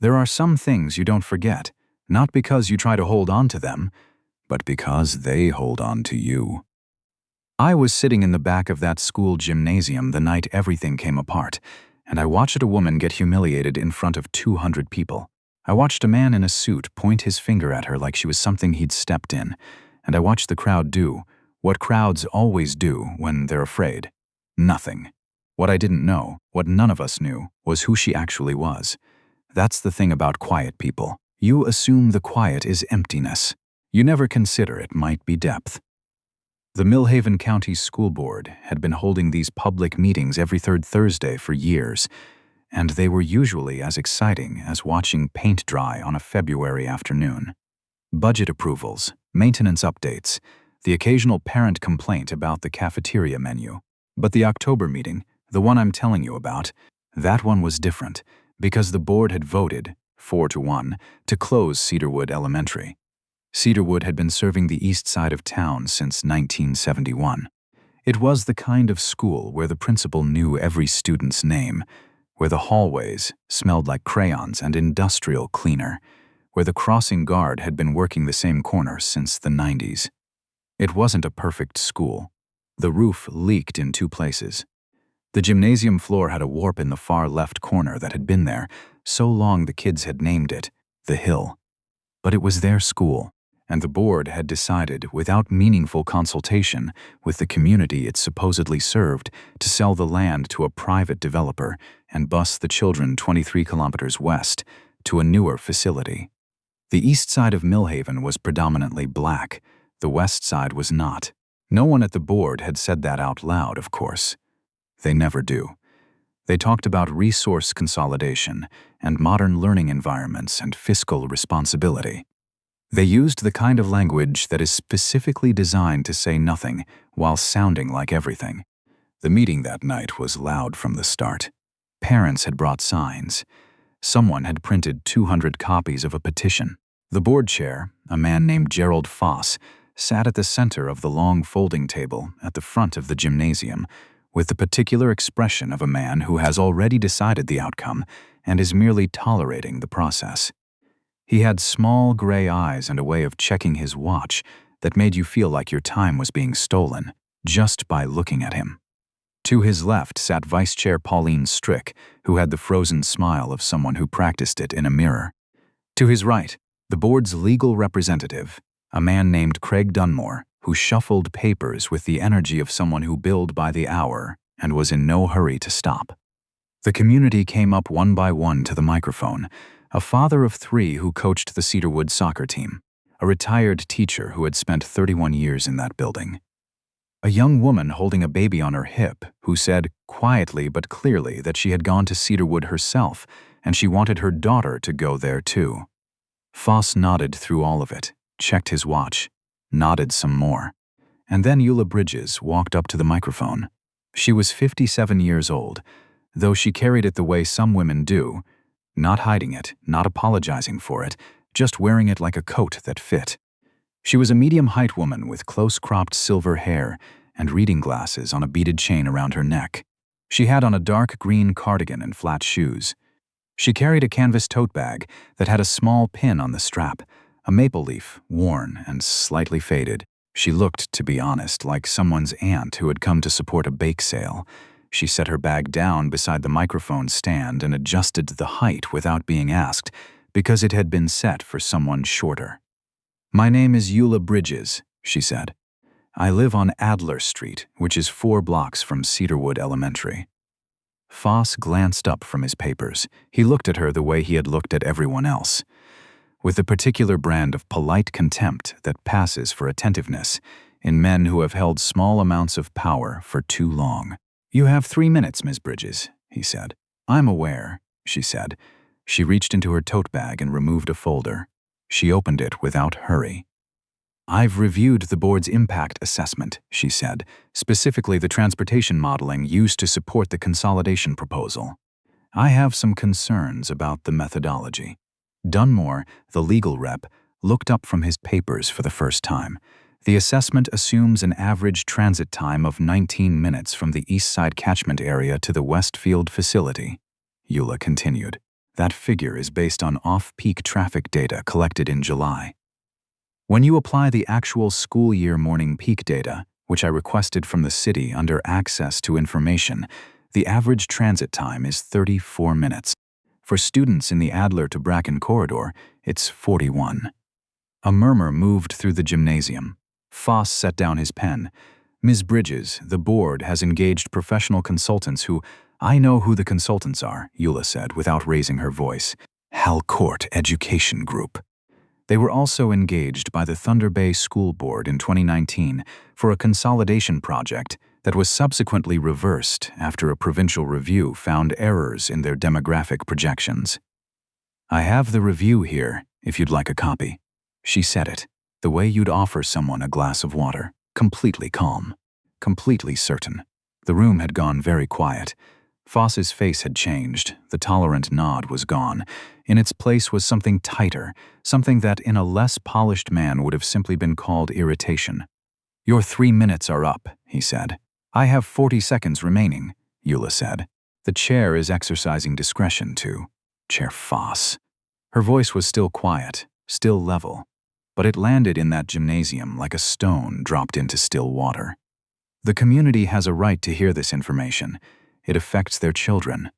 There are some things you don't forget, not because you try to hold on to them, but because they hold on to you. I was sitting in the back of that school gymnasium the night everything came apart, and I watched a woman get humiliated in front of 200 people. I watched a man in a suit point his finger at her like she was something he'd stepped in, and I watched the crowd do what crowds always do when they're afraid. Nothing. What I didn't know, what none of us knew, was who she actually was. That's the thing about quiet people. You assume the quiet is emptiness. You never consider it might be depth. The Millhaven County School Board had been holding these public meetings every third Thursday for years, and they were usually as exciting as watching paint dry on a February afternoon. Budget approvals, maintenance updates, the occasional parent complaint about the cafeteria menu. But the October meeting, the one I'm telling you about, that one was different because the board had voted, 4-1, to close Cedarwood Elementary. Cedarwood had been serving the east side of town since 1971. It was the kind of school where the principal knew every student's name, where the hallways smelled like crayons and industrial cleaner, where the crossing guard had been working the same corner since the 90s. It wasn't a perfect school. The roof leaked in 2 places. The gymnasium floor had a warp in the far left corner that had been there so long the kids had named it the Hill. But it was their school, and the board had decided, without meaningful consultation with the community it supposedly served, to sell the land to a private developer and bus the children 23 kilometers west to a newer facility. The east side of Millhaven was predominantly black. The west side was not. No one at the board had said that out loud, of course. They never do. They talked about resource consolidation and modern learning environments and fiscal responsibility. They used the kind of language that is specifically designed to say nothing while sounding like everything. The meeting that night was loud from the start. Parents had brought signs. Someone had printed 200 copies of a petition. The board chair, a man named Gerald Foss, sat at the center of the long folding table at the front of the gymnasium with the particular expression of a man who has already decided the outcome and is merely tolerating the process. He had small gray eyes and a way of checking his watch that made you feel like your time was being stolen just by looking at him. To his left sat Vice Chair Pauline Strick, who had the frozen smile of someone who practiced it in a mirror. To his right, the board's legal representative, a man named Craig Dunmore, who shuffled papers with the energy of someone who billed by the hour and was in no hurry to stop. The community came up one by one to the microphone, a father of 3 who coached the Cedarwood soccer team, a retired teacher who had spent 31 years in that building, a young woman holding a baby on her hip who said quietly but clearly that she had gone to Cedarwood herself and she wanted her daughter to go there too. Foss nodded through all of it, checked his watch, nodded some more, and then Eula Bridges walked up to the microphone. She was 57 years old, though she carried it the way some women do, not hiding it, not apologizing for it, just wearing it like a coat that fit. She was a medium-height woman with close-cropped silver hair and reading glasses on a beaded chain around her neck. She had on a dark green cardigan and flat shoes. She carried a canvas tote bag that had a small pin on the strap, a maple leaf, worn and slightly faded. She looked, to be honest, like someone's aunt who had come to support a bake sale. She set her bag down beside the microphone stand and adjusted the height without being asked, because it had been set for someone shorter. "My name is Eula Bridges," she said. "I live on Adler Street, which is 4 blocks from Cedarwood Elementary." Foss glanced up from his papers. He looked at her the way he had looked at everyone else, with the particular brand of polite contempt that passes for attentiveness in men who have held small amounts of power for too long. "You have 3 minutes, Ms. Bridges," he said. "I'm aware," she said. She reached into her tote bag and removed a folder. She opened it without hurry. "I've reviewed the board's impact assessment," she said, "specifically the transportation modeling used to support the consolidation proposal. I have some concerns about the methodology." Dunmore, the legal rep, looked up from his papers for the first time. "The assessment assumes an average transit time of 19 minutes from the east side catchment area to the Westfield facility," Eula continued. That figure is based on off-peak traffic data collected in July. When you apply the actual school year morning peak data, which I requested from the city under Access to Information, the average transit time is 34 minutes. For students in the Adler to Bracken corridor, it's 41. A murmur moved through the gymnasium. Foss set down his pen. Ms. Bridges, the board has engaged professional consultants who— I know who the consultants are, Eula said without raising her voice. Halcourt Education Group. They were also engaged by the Thunder Bay School Board in 2019 for a consolidation project that was subsequently reversed after a provincial review found errors in their demographic projections. I have the review here, if you'd like a copy. She said it, the way you'd offer someone a glass of water, completely calm, completely certain. The room had gone very quiet. Foss's face had changed. The tolerant nod was gone. In its place was something tighter, something that in a less polished man would have simply been called irritation. Your 3 minutes are up, he said. I have 40 seconds remaining, Eula said. The chair is exercising discretion too. Chair Foss. Her voice was still quiet, still level, but it landed in that gymnasium like a stone dropped into still water. The community has a right to hear this information. It affects their children.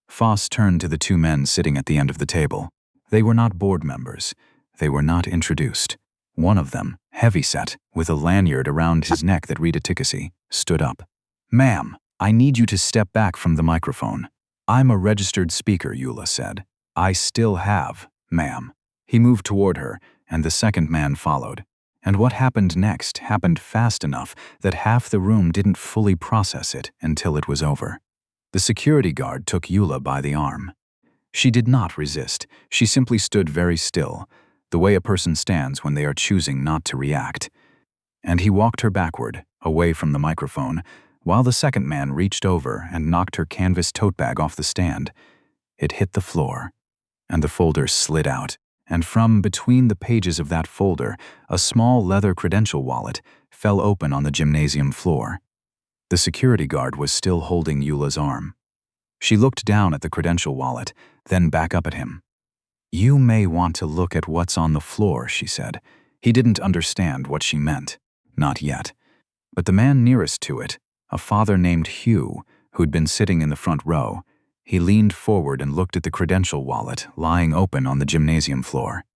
Foss turned to the two men sitting at the end of the table. They were not board members. They were not introduced. One of them, heavyset, with a lanyard around his neck that read efficacy, stood up. Ma'am, I need you to step back from the microphone. I'm a registered speaker, Eula said. I still have, ma'am. He moved toward her, and the second man followed. And what happened next happened fast enough that half the room didn't fully process it until it was over. The security guard took Eula by the arm. She did not resist. She simply stood very still, the way a person stands when they are choosing not to react. And he walked her backward, away from the microphone, while the second man reached over and knocked her canvas tote bag off the stand. It hit the floor, and the folder slid out, and from between the pages of that folder, a small leather credential wallet fell open on the gymnasium floor. The security guard was still holding Eula's arm. She looked down at the credential wallet, then back up at him. You may want to look at what's on the floor, she said. He didn't understand what she meant. Not yet. But the man nearest to it, a father named Hugh, who'd been sitting in the front row, he leaned forward and looked at the credential wallet lying open on the gymnasium floor.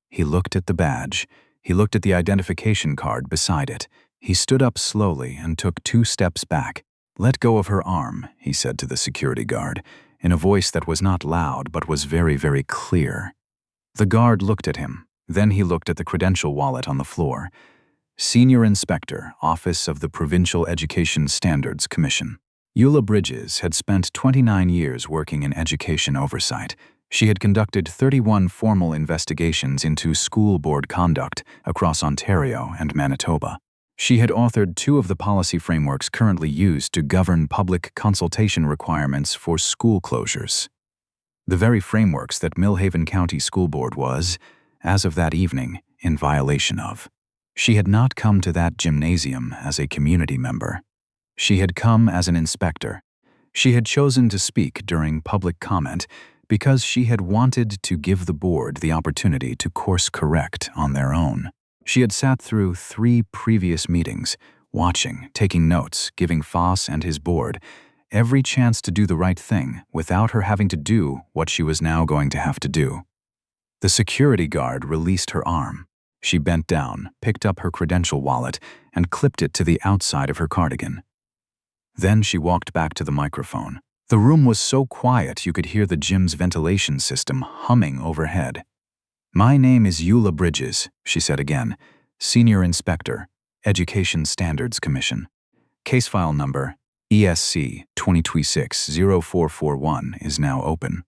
He looked at the badge. He looked at the identification card beside it. He stood up slowly and took 2 steps back. Let go of her arm, he said to the security guard, in a voice that was not loud but was very, very clear. The guard looked at him. Then he looked at the credential wallet on the floor. Senior Inspector, Office of the Provincial Education Standards Commission. Eula Bridges had spent 29 years working in education oversight. She had conducted 31 formal investigations into school board conduct across Ontario and Manitoba. She had authored 2 of the policy frameworks currently used to govern public consultation requirements for school closures. The very frameworks that Millhaven County School Board was, as of that evening, in violation of. She had not come to that gymnasium as a community member. She had come as an inspector. She had chosen to speak during public comment because she had wanted to give the board the opportunity to course correct on their own. She had sat through 3 previous meetings, watching, taking notes, giving Foss and his board every chance to do the right thing without her having to do what she was now going to have to do. The security guard released her arm. She bent down, picked up her credential wallet, and clipped it to the outside of her cardigan. Then she walked back to the microphone. The room was so quiet you could hear the gym's ventilation system humming overhead. My name is Eula Bridges, she said again, Senior Inspector, Education Standards Commission. Case file number ESC 2026-0441 is now open.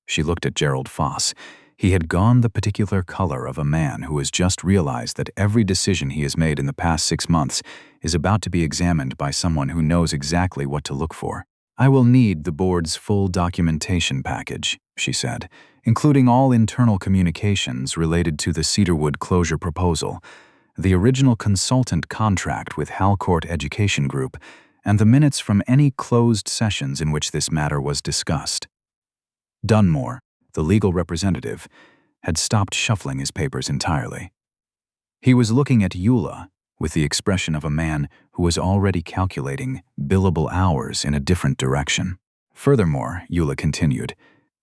She looked at Gerald Foss. He had gone the particular color of a man who has just realized that every decision he has made in the past 6 months is about to be examined by someone who knows exactly what to look for. I will need the board's full documentation package, she said, including all internal communications related to the Cedarwood closure proposal, the original consultant contract with Halcourt Education Group, and the minutes from any closed sessions in which this matter was discussed. Dunmore, the legal representative, had stopped shuffling his papers entirely. He was looking at Eula with the expression of a man who was already calculating billable hours in a different direction. Furthermore, Eula continued,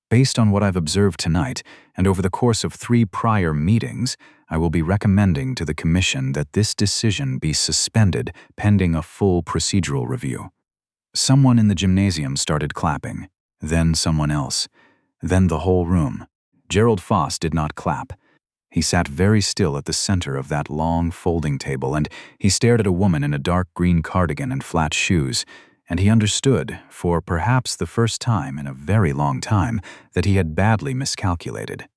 based on what I've observed tonight and over the course of 3 prior meetings, I will be recommending to the Commission that this decision be suspended pending a full procedural review. Someone in the gymnasium started clapping, then someone else, then the whole room. Gerald Foss did not clap. He sat very still at the center of that long folding table, and he stared at a woman in a dark green cardigan and flat shoes, and he understood, for perhaps the first time in a very long time, that he had badly miscalculated.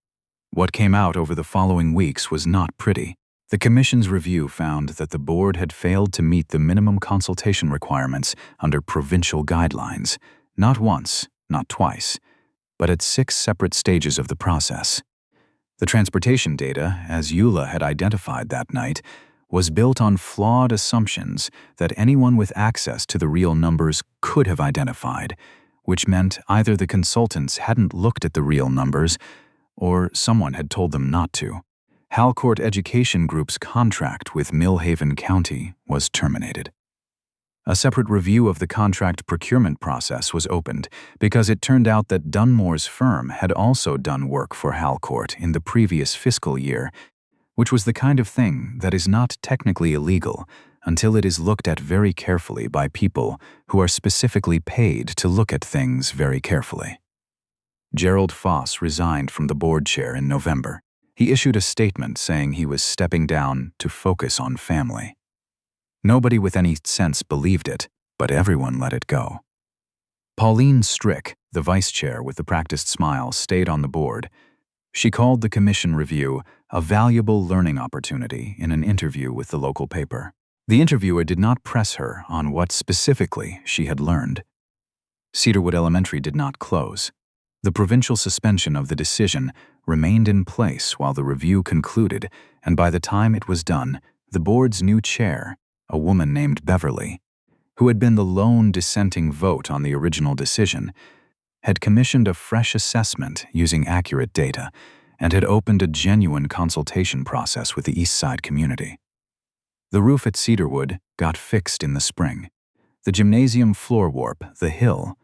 What came out over the following weeks was not pretty. The Commission's review found that the board had failed to meet the minimum consultation requirements under provincial guidelines, not once, not twice, but at 6 separate stages of the process. The transportation data, as Eula had identified that night, was built on flawed assumptions that anyone with access to the real numbers could have identified, which meant either the consultants hadn't looked at the real numbers or someone had told them not to. Halcourt Education Group's contract with Millhaven County was terminated. A separate review of the contract procurement process was opened because it turned out that Dunmore's firm had also done work for Halcourt in the previous fiscal year, which was the kind of thing that is not technically illegal until it is looked at very carefully by people who are specifically paid to look at things very carefully. Gerald Foss resigned from the board chair in November. He issued a statement saying he was stepping down to focus on family. Nobody with any sense believed it, but everyone let it go. Pauline Strick, the vice chair with the practiced smile, stayed on the board. She called the Commission review a valuable learning opportunity in an interview with the local paper. The interviewer did not press her on what specifically she had learned. Cedarwood Elementary did not close. The provincial suspension of the decision remained in place while the review concluded, and by the time it was done, the board's new chair, a woman named Beverly, who had been the lone dissenting vote on the original decision, had commissioned a fresh assessment using accurate data and had opened a genuine consultation process with the East Side community. The roof at Cedarwood got fixed in the spring. The gymnasium floor warp, the hill,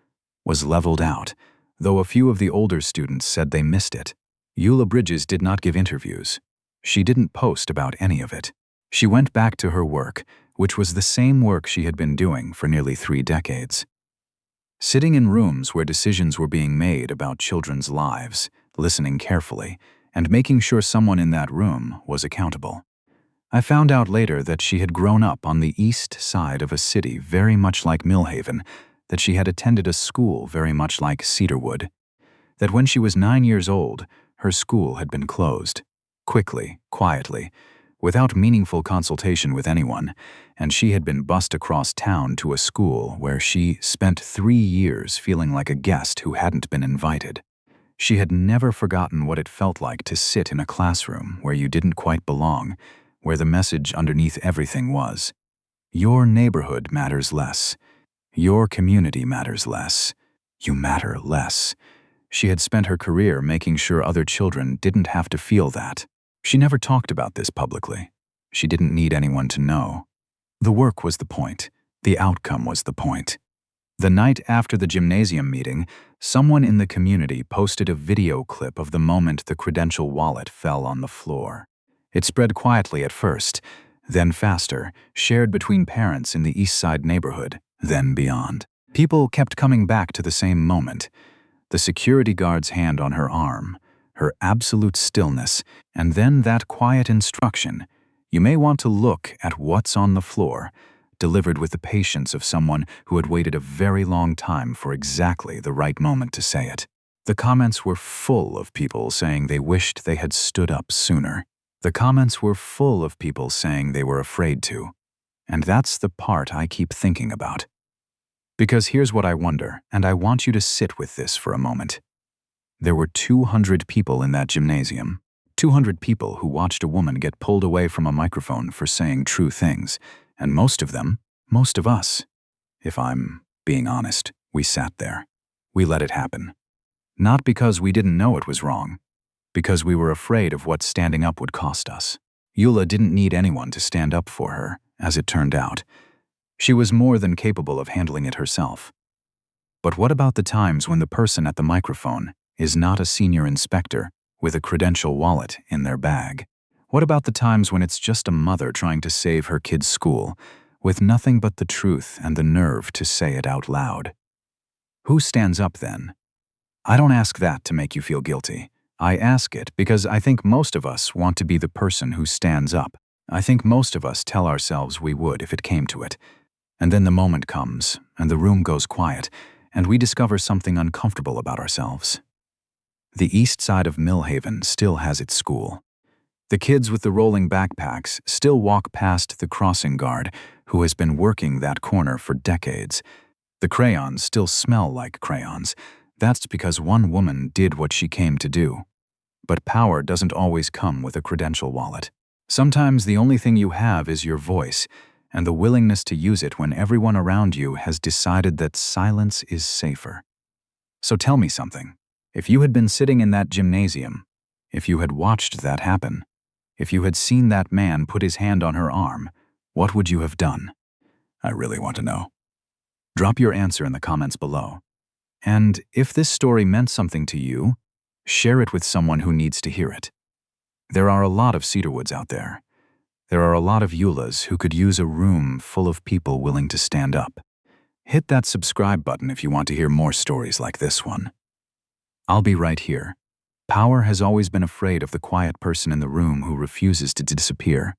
was leveled out, though a few of the older students said they missed it. Eula Bridges did not give interviews. She didn't post about any of it. She went back to her work, which was the same work she had been doing for nearly 3 decades. Sitting in rooms where decisions were being made about children's lives, listening carefully, and making sure someone in that room was accountable. I found out later that she had grown up on the east side of a city very much like Millhaven, that she had attended a school very much like Cedarwood, that when she was 9 years old, her school had been closed, quickly, quietly, without meaningful consultation with anyone, and she had been bussed across town to a school where she spent 3 years feeling like a guest who hadn't been invited. She had never forgotten what it felt like to sit in a classroom where you didn't quite belong, where the message underneath everything was, your neighborhood matters less. Your community matters less. You matter less. She had spent her career making sure other children didn't have to feel that. She never talked about this publicly. She didn't need anyone to know. The work was the point. The outcome was the point. The night after the gymnasium meeting, someone in the community posted a video clip of the moment the credential wallet fell on the floor. It spread quietly at first, then faster, shared between parents in the East Side neighborhood, then beyond. People kept coming back to the same moment. The security guard's hand on her arm, her absolute stillness, and then that quiet instruction, you may want to look at what's on the floor, delivered with the patience of someone who had waited a very long time for exactly the right moment to say it. The comments were full of people saying they wished they had stood up sooner. The comments were full of people saying they were afraid to. And that's the part I keep thinking about. Because here's what I wonder, and I want you to sit with this for a moment. There were 200 people in that gymnasium. 200 people who watched a woman get pulled away from a microphone for saying true things, and most of them, most of us, if I'm being honest, we sat there. We let it happen. Not because we didn't know it was wrong, because we were afraid of what standing up would cost us. Eula didn't need anyone to stand up for her, as it turned out. She was more than capable of handling it herself. But what about the times when the person at the microphone is not a senior inspector with a credential wallet in their bag? What about the times when it's just a mother trying to save her kid's school, with nothing but the truth and the nerve to say it out loud? Who stands up then? I don't ask that to make you feel guilty. I ask it because I think most of us want to be the person who stands up. I think most of us tell ourselves we would if it came to it. And then the moment comes, and the room goes quiet, and we discover something uncomfortable about ourselves. The east side of Millhaven still has its school. The kids with the rolling backpacks still walk past the crossing guard who has been working that corner for decades. The crayons still smell like crayons. That's because one woman did what she came to do. But power doesn't always come with a credential wallet. Sometimes the only thing you have is your voice, and the willingness to use it when everyone around you has decided that silence is safer. So tell me something. If you had been sitting in that gymnasium, if you had watched that happen, if you had seen that man put his hand on her arm, what would you have done? I really want to know. Drop your answer in the comments below. And if this story meant something to you, share it with someone who needs to hear it. There are a lot of Cedarwoods out there. There are a lot of Eulas who could use a room full of people willing to stand up. Hit that subscribe button if you want to hear more stories like this one. I'll be right here. Power has always been afraid of the quiet person in the room who refuses to disappear.